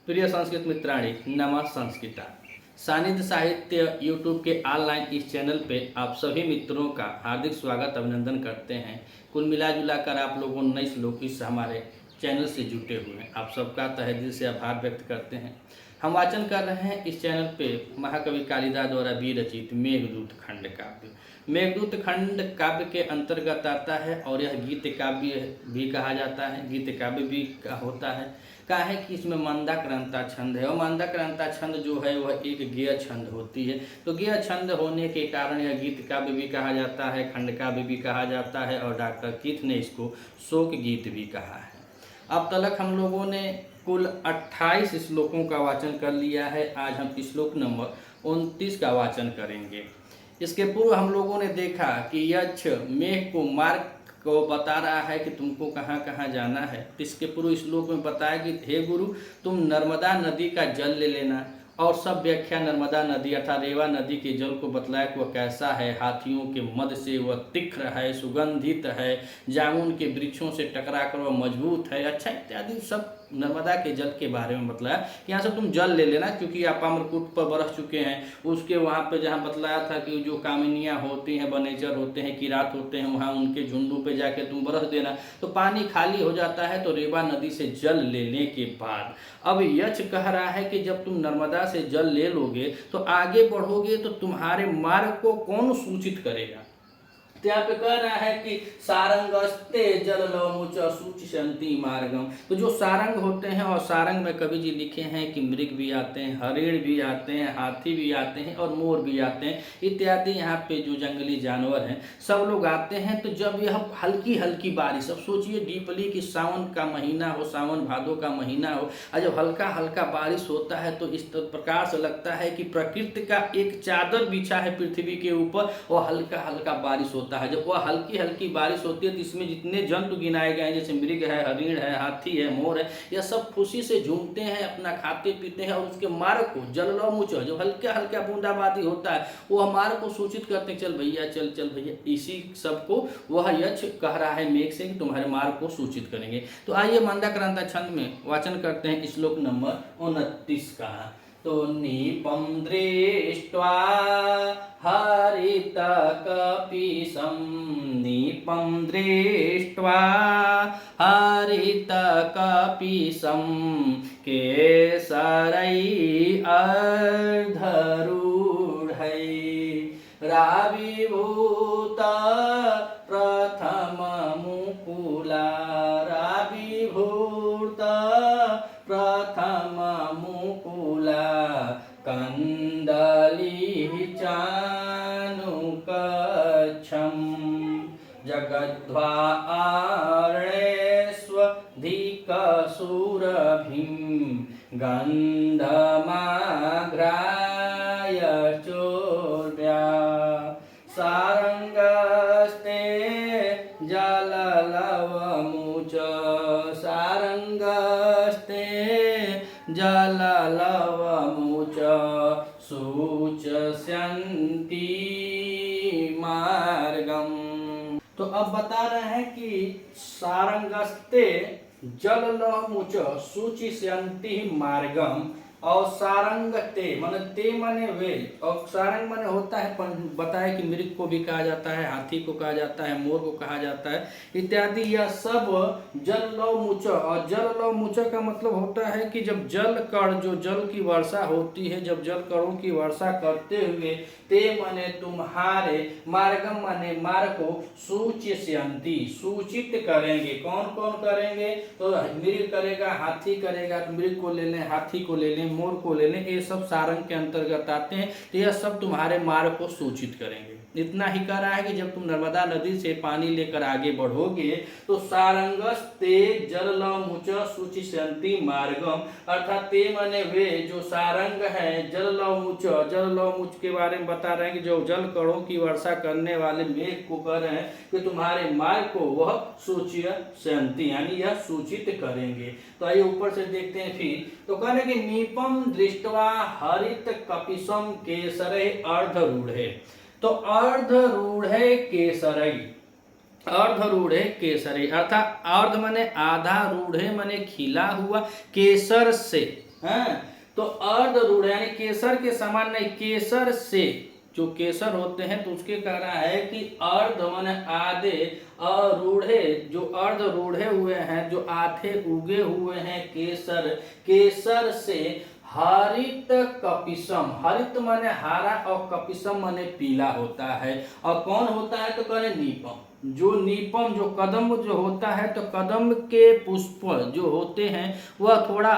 प्रिय संस्कृत मित्राणि नमः संस्कृता। सानिध्य साहित्य यूट्यूब के ऑनलाइन इस चैनल पे आप सभी मित्रों का हार्दिक स्वागत अभिनंदन करते हैं। कुल मिला जुला कर आप लोगों 19 लोग इस हमारे चैनल से जुटे हुए हैं। आप सबका तहे दिल से आभार व्यक्त करते हैं। हम वाचन कर रहे हैं इस चैनल पे महाकवि कालिदास द्वारा विरचित मेघदूत खंड काव्य। मेघदूत खंड काव्य के अंतर्गत आता है और यह गीत काव्य भी कहा जाता है, गीत काव्य भी होता है। का है कि इसमें मंदाक्रांता छंद है और मंदाक्रांता छंद जो है वह एक गेय छंद होती है। तो गेय छंद होने के कारण यह गीत काव्य भी कहा जाता है, खंड काव्य भी कहा जाता है और डॉक्टर कीथ ने इसको शोक गीत भी कहा है। अब तक हम लोगों ने कुल 28 श्लोकों का वाचन कर लिया है। आज हम श्लोक नंबर 29 का वाचन करेंगे। इसके पूर्व हम लोगों ने देखा कि यक्ष मेघ को मार्ग को बता रहा है कि तुमको कहाँ कहाँ जाना है। इसके पूर्व श्लोक में बताया कि हे गुरु, तुम नर्मदा नदी का जल ले लेना, और सब व्याख्या नर्मदा नदी अर्थात रेवा नदी के जल को बतलाया कि वह कैसा है। हाथियों के मद से वह तीक्ष्ण है, सुगंधित है, जामुन के वृक्षों से टकरा कर वह मजबूत है, अच्छा इत्यादि सब नर्मदा के जल के बारे में बतलाया कि यहाँ से तुम जल ले लेना, क्योंकि आप अमरकूट पर बरस चुके हैं। उसके वहाँ पे जहाँ बतलाया था कि जो कामिनियाँ होती हैं, वनेचर होते हैं, किरात होते हैं, वहाँ उनके झुंडों पे जाके तुम बरस देना, तो पानी खाली हो जाता है। तो रेवा नदी से जल लेने के बाद अब यक्ष कह रहा है कि जब तुम नर्मदा से जल ले लोगे तो आगे बढ़ोगे तो तुम्हारे मार्ग को कौन सूचित करेगा। तो यहाँ पे कह रहा है कि सारंगस्ते जल लवमुच सूचिशंति मार्गम। तो जो सारंग होते हैं, और सारंग में कवि जी लिखे हैं कि मृग भी आते हैं, हरिण भी आते हैं, हाथी भी आते हैं और मोर भी आते हैं इत्यादि। यहाँ पे जो जंगली जानवर हैं सब लोग आते हैं। तो जब यह हल्की हल्की बारिश, अब सोचिए डीपली कि सावन का महीना हो, सावन भादो का महीना हो, और जब हल्का हल्का बारिश होता है तो इस प्रकार से लगता है कि प्रकृति का एक चादर बिछा है पृथ्वी के ऊपर और हल्का हल्का बारिश होता है। जब वह हल्की हल्की बारिश होती है तो इसमें जितने जंतु गिनाए गए हैं, जैसे मृग है, हरिण है, हाथी है, मोर है, यह सब खुशी से झूमते हैं, अपना खाते पीते हैं और उसके मार्ग को जललौमुच, जो हल्का हल्का बूंदाबांदी होता है, वह मार्ग को सूचित करते हैं, चल भैया चल चल भैया। इसी सबको वह यक्ष कह रहा है मेघ से कि तुम्हारे मार्ग को सूचित करेंगे। तो आइए मंदाक्रांता छंद में वाचन करते हैं श्लोक नंबर 29 का। तो नीपम दृष्ट्वा हरितकपीशं, नीपं दृष्ट्वा हरितकपीशं केसरै अर्धरूढै राविभूत प्रथममुकुला, राविभूत प्रथममुकुला कंदली चानुकच्छं जगद्ध्वा आर्णेष्वधिकसुरभिं गन्धमाघ्राय चोर्व्या सारंगस्ते जललवमुच, सारंगस्ते जललवमुच सूचयन्ति मार्गम। तो अब बता रहे हैं कि सारंगस्ते जललवमुच सूचयन्ति मार्गम, और सारंग ते माने ते माने वे, और सारंग माने होता है, बताया कि मृग को भी कहा जाता है, हाथी को कहा जाता है, मोर को कहा जाता है इत्यादि। यह सब जललवमुच, और जललवमुच का मतलब होता है कि जब जल कण, जो जल की वर्षा होती है, जब जल कणों की वर्षा करते हुए, ते माने तुम्हारे, मार्गम माने मार्ग को, सूचयन्ति सूचित करेंगे। कौन कौन करेंगे? तो मृग करेगा, हाथी करेगा, तो मृग को ले लें, हाथी को ले लें, मोर को ले लें, ये सब सारंग के अंतर्गत आते हैं। तो यह सब तुम्हारे मार्ग को सूचित करेंगे। इतना ही कह रहा है कि जब तुम नर्मदा नदी से पानी लेकर आगे बढ़ोगे तो सारंगस्ते जललवमुच सूचिशन्ति मार्गम, अर्थात ते माने वे जो सारंग है, जललवमुच, जललवमुच के बारे में बता रहे हैं कि जो जल कणों की वर्षा करने वाले मेघ को कह रहे हैं कि तुम्हारे मार्ग को वह सूचयन्ति यानी यह सूचित करेंगे। तो आइए ऊपर से देखते हैं फिर। तो कह रहे कि नीपम दृष्ट्वा हरितकपीशं केसरै अर्धरूढे। तो अर्धरूढे केसरै, अर्धरूढ़े केसरी अर्थात अर्ध माने आधा, रूढ़े माने खिला हुआ, केसर से हैं। तो अर्धरूढ़ यानी केसर के समान नहीं, केसर से जो केसर होते हैं तो उसके कह रहा है कि अर्ध माने आधे, अरूढ़े जो अर्धरूढ़े हुए हैं, जो आधे उगे हुए हैं केसर, केसर से हरित कपिसम, हरित माने हरा और कपिसम माने पीला होता है। और कौन होता है तो कहें नीपम, जो नीपम जो कदम जो होता है तो कदम के पुष्प जो होते हैं वह थोड़ा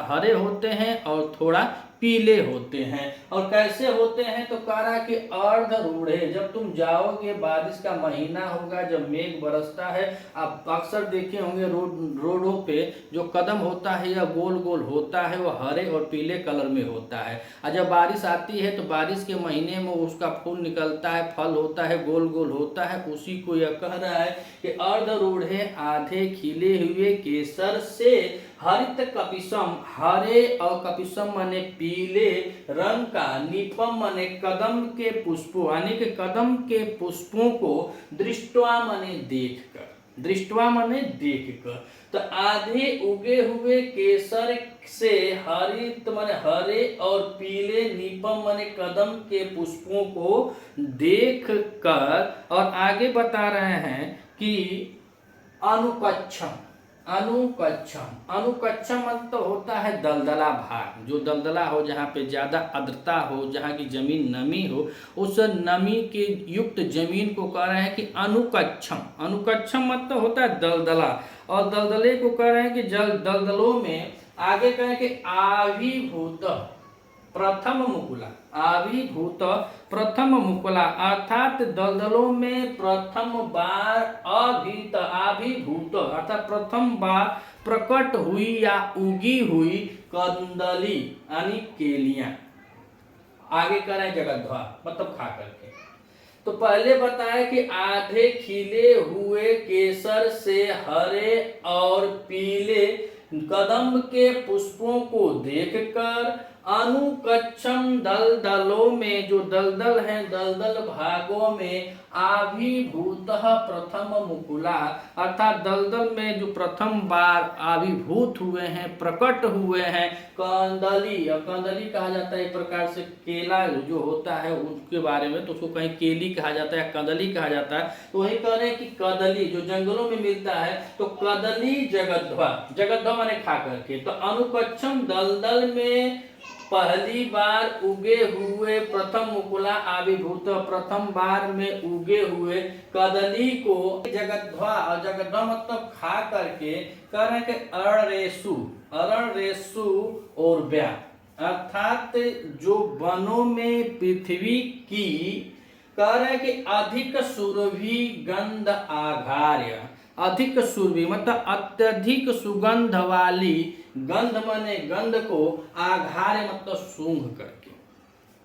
हरे होते हैं और थोड़ा पीले होते हैं। और कैसे होते हैं तो कह रहा कि अर्धरूढ़े, जब तुम जाओगे बारिश का महीना होगा, जब मेघ बरसता है, आप अक्सर देखे होंगे रोडों पे जो कदम होता है या गोल गोल होता है वो हरे और पीले कलर में होता है। और जब बारिश आती है तो बारिश के महीने में उसका फूल निकलता है, फल होता है, गोल गोल होता है, उसी को यह कह रहा है कि अर्धरूढ़े आधे खिले हुए केसर से हरित कपिसम, हरे और कपिसम माने पीले रंग का, नीपम माने कदम के पुष्पों यानी कि कदम के पुष्पों को दृष्टवा माने देखकर, दृष्टवा माने देखकर। तो आधे उगे हुए केसर से हरित माने हरे और पीले, नीपम माने कदम के पुष्पों को देखकर। और आगे बता रहे हैं कि अनुकच्छम, अनुकच्छम, अनुकच्छम मतलब होता है दलदला भाग, जो दलदला हो, जहाँ पे ज्यादा आर्द्रता हो, जहाँ की जमीन नमी हो, उस नमी के युक्त जमीन को कह रहे हैं कि अनुकच्छम। अनुकच्छम मतलब होता है दलदला, और दलदले को कह रहे हैं कि जल दलदलों में आगे कहें कि आविर्भूत प्रथम मुकुला, आविर्भूत प्रथम मुकुला अर्थात दलदलों में प्रथम बार आविर्भूत अर्थात प्रथम बार प्रकट हुई या उगी हुई कंदली यानी केलियां। आगे करें जगतध्वा मतलब खा करके। तो पहले बताया कि आधे खिले हुए केसर से हरे और पीले कदम के पुष्पों को देखकर अनुकच्छम दलदलों में, जो दलदल हैं दलदल भागों में, आविर्भूत प्रथम मुकुला अर्थात दलदल में जो प्रथम बार आविर्भूत हुए हैं, प्रकट हुए हैं कंदली। और कंदली कहा जाता है एक प्रकार से केला जो होता है उसके बारे में, तो उसको कहीं केली कहा जाता है, कंदली कहा जाता है। तो वही कह रहे हैं कि कदली जो जंगलों में मिलता है तो कदली जगतध्वा, जगतध्वा माने खा करके। तो अनुकच्छम दलदल में पहली बार उगे हुए प्रथम मुकुला आविर्भूत, प्रथम बार में उगे हुए कदली को जगतध्वा, और जगतध्वा मतलब खा करके कह रहे हैं कि अरणरेशु, अरणरेशु और व्या अर्थात जो वनों में पृथ्वी की कह रहे हैं कि अधिक सुरभि गंध आघार्य, अधिक सुरभि मतलब अत्यधिक सुगंध वाली, गंध माने गंध को, आघार्य मतलब सूंघ करके,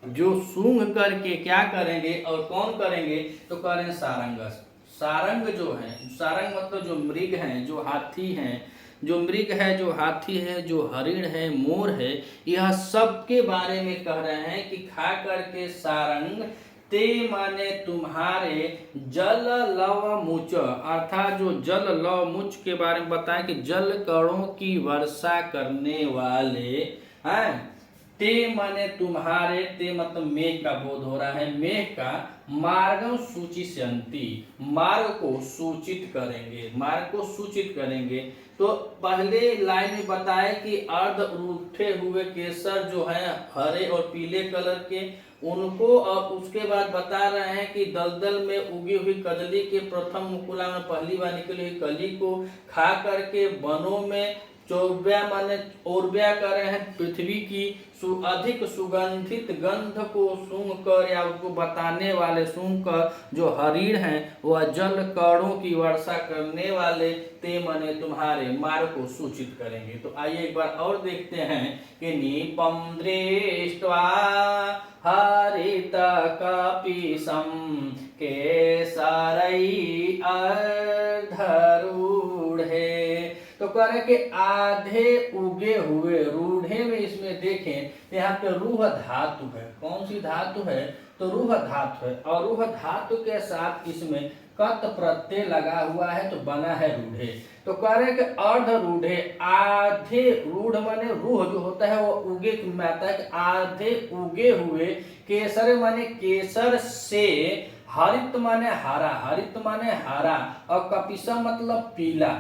जो सूंघ करके क्या करेंगे और कौन करेंगे तो करें सारंगस। सारंग जो है, सारंग मतलब जो मृग हैं, जो हाथी हैं, जो मृग है, जो हाथी है, जो हरिण है, मोर है, यह सब के बारे में कह रहे हैं कि खा करके सारंग ते माने तुम्हारे जल लव मुच अर्थात जो जल लव मुच के बारे में बताएं कि जल कणों की वर्षा करने वाले हैं। ते माने तुम्हारे, ते मतलब मेघ का बोध हो रहा है, मेघ का मार्गम सूचिष्यन्ति मार्ग को सूचित करेंगे, मार्ग को सूचित करेंगे। तो पहले लाइन में बताया कि अर्ध उठे हुए केसर जो है हरे और पीले कलर के उनको, और उसके बाद बता रहे हैं कि दलदल में उगी हुई कदली के प्रथम मुकुला में पहली बार निकली हुई कली को खा करके वनों में चौव्या माने औरव्या कर रहे हैं पृथ्वी की अधिक सुगंधित गंध को सूंघ कर या उसको बताने वाले सूंघ कर जो हरिण हैं वह जल कणों की वर्षा करने वाले ते माने तुम्हारे मार्ग को सूचित करेंगे। तो आइए एक बार और देखते हैं कि नीपम दृष्ट्वा हरित कपिसम केसरै अर्धरूढ़े। तो कह रहे कि आधे उगे हुए, रूढ़े में इसमें देखें तो यहाँ पे रूह धातु है। कौन सी धातु है तो रूह धातु है, और रूह धातु के साथ इसमें कत प्रत्यय लगा हुआ है तो बना है रूढ़े। तो कह रहे हैं कि अर्ध रूढ़े, आधे रूढ़ माने रूह जो होता है वो उगे में आता है कि आधे उगे हुए, केसर माने केसर से, हरित माने हरा, हरित माने हरा, और कपिसा मतलब पीला,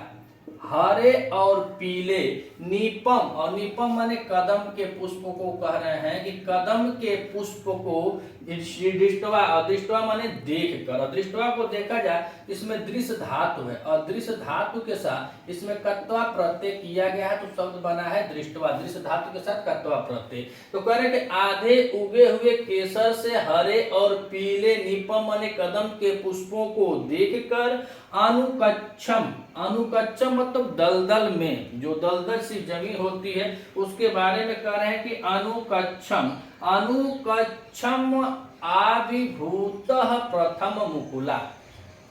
हरे और पीले, नीपम, और नीपम माने कदम के पुष्प को कह रहे हैं कि कदम के पुष्प को दृष्टवा, अदृष्टवा माने देख कर, दृष्टवा को देखा जाए इसमें दृश्य धातु है और दृश्य धातु के साथ इसमें कत्वा प्रत्यय किया गया है तो शब्द बना है दृष्टवा, दृश्य धातु के साथ कत्वा प्रत्यय। तो कह रहे कि आधे उगे हुए केसर से हरे और पीले, नीपम माने कदम के पुष्पों को देखकर, अनुकच्छम, अनुकच्छम मतलब दलदल में, जो दलदल सी जमीन होती है उसके बारे में कह रहे हैं कि अनुकच्छम, अनुकच्छम आविभूतः प्रथम मुकुला,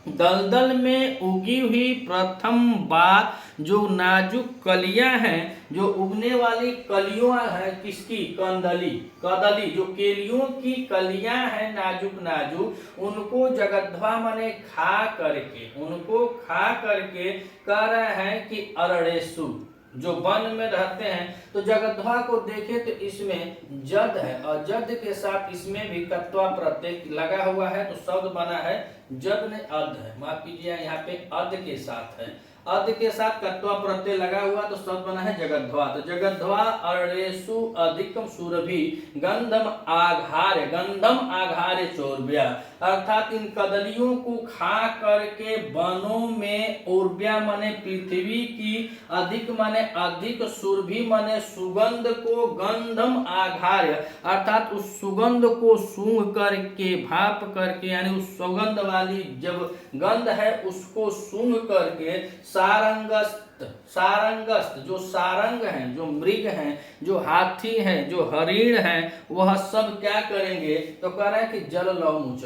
दलदल में उगी हुई प्रथम बार जो नाजुक कलियां हैं, जो उगने वाली कलियों है किसकी, कंदली, कदली, जो केलियों की कलियां हैं नाजुक नाजुक, उनको जगद्धा माने खा करके, उनको खा करके कह रहे हैं कि अरड़ेसु, जो वन में रहते हैं। तो जगद्धा को देखे तो इसमें जद है और जद के साथ इसमें भी कत्वा प्रत्यय लगा हुआ है तो शब्द बना है जद ने अर्ध है, माफ कीजिए यहाँ पे अर्ध के साथ है, अर्ध के साथ कत्वा प्रत्यय लगा हुआ तो शब्द बना है जगद्ध्वा। तो जगद्ध्वा अरड़ेषु अधिकम सुरभि गंधम आघार्य, गंधम आघार्य चोरब्या, अर्थात इन कदलियों को खा करके वनों में, उर्व्या माने पृथ्वी की, अधिक माने अधिक, सुरभि माने सुगंध को, गंधम आघार्य अर्थात उस सुगंध को सूंघ करके, भाप करके, यानी उस सुगंध वाली जब गंध है उसको सूंघ करके, सारंगस्त, सारंगस्त जो सारंग हैं, जो मृग हैं, जो हाथी हैं, जो हरिण हैं, वह सब क्या करेंगे तो कह रहे हैं कि जल लवमुच,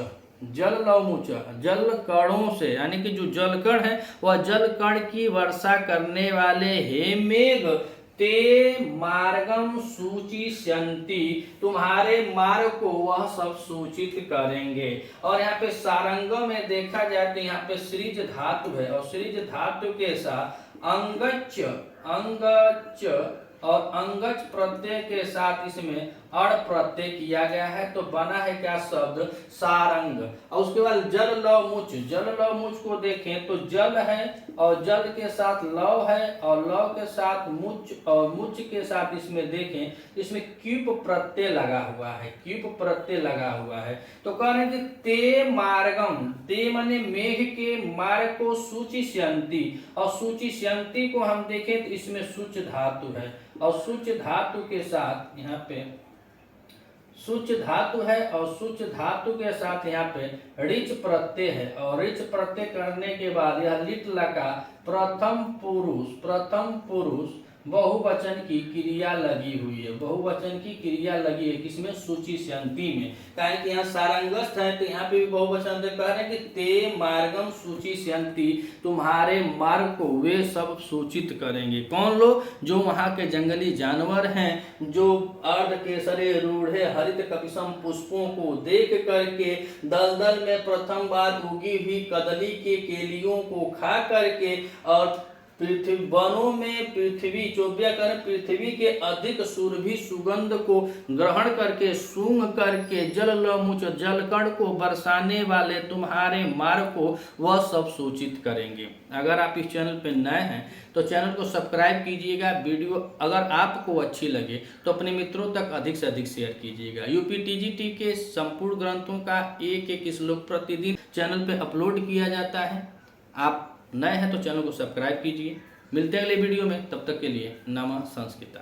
जल लवमुच, जल कणों से, यानी कि जो जलकण है वह जल कण की वर्षा करने वाले, हे मेघ ते मार्गम सूचिष्यन्ति, तुम्हारे मार्ग को वह सब सूचित करेंगे। और यहाँ पे सारंग में देखा जाए तो यहाँ पे सृज धातु है और सृज धातु के साथ अंगच, अंगच और अंगच प्रत्यय के साथ इसमें अड़ प्रत्यय किया गया है तो बना है क्या शब्द सारंग। और उसके बाद जल लव मुच, जल लव मुच को देखें तो जल है और जल के साथ लव है और लव के साथ मुच और मुच के साथ इसमें देखें इसमें क्यूप प्रत्यय लगा हुआ है, क्यूप प्रत्यय लगा हुआ है। तो कह रहे हैं कि ते मार्गम, ते माने मेघ के मार्ग को सूचिष्यन्ति, और सूचिष्यन्ति को हम देखें तो इसमें सूच धातु है और सूच धातु के साथ यहाँ पे सूच धातु है और सूच धातु के साथ यहाँ पे ऋच प्रत्यय है और ऋच प्रत्यय करने के बाद यह लिट लगा प्रथम पुरुष, प्रथम पुरुष बहुवचन की क्रिया लगी हुई है, बहुवचन की क्रिया लगी है किसमें सूचिष्यन्ति में, कारण कि यहाँ सारंगस्थ है तो यहाँ पे भी बहुवचन कह रहे हैं कि ते मार्गम सूचिष्यन्ति, तुम्हारे मार्ग को वे सब सूचित करेंगे। कौन लोग, जो वहाँ के जंगली जानवर हैं, जो अर्ध केसरे रूढ़े हरित कपिसम पुष्पों को देख करके दलदल में प्रथम बार उगी हुई कदली के केलियों को खा करके और पृथ्वी वनों में पृथ्वी चौव्या कर पृथ्वी के अधिक सुरभि सुगंध को ग्रहण करके सूंघ करके जल लमुच जलकण को बरसाने वाले तुम्हारे मार्ग को वह सब सूचित करेंगे। अगर आप इस चैनल पर नए हैं तो चैनल को सब्सक्राइब कीजिएगा। वीडियो अगर आपको अच्छी लगे तो अपने मित्रों तक अधिक से अधिक शेयर कीजिएगा। यूपीटीजीटी के संपूर्ण ग्रंथों का एक एक श्लोक प्रतिदिन चैनल पे अपलोड किया जाता है। आप नए हैं तो चैनल को सब्सक्राइब कीजिए। मिलते हैं अगले वीडियो में, तब तक के लिए नमः संस्कृता।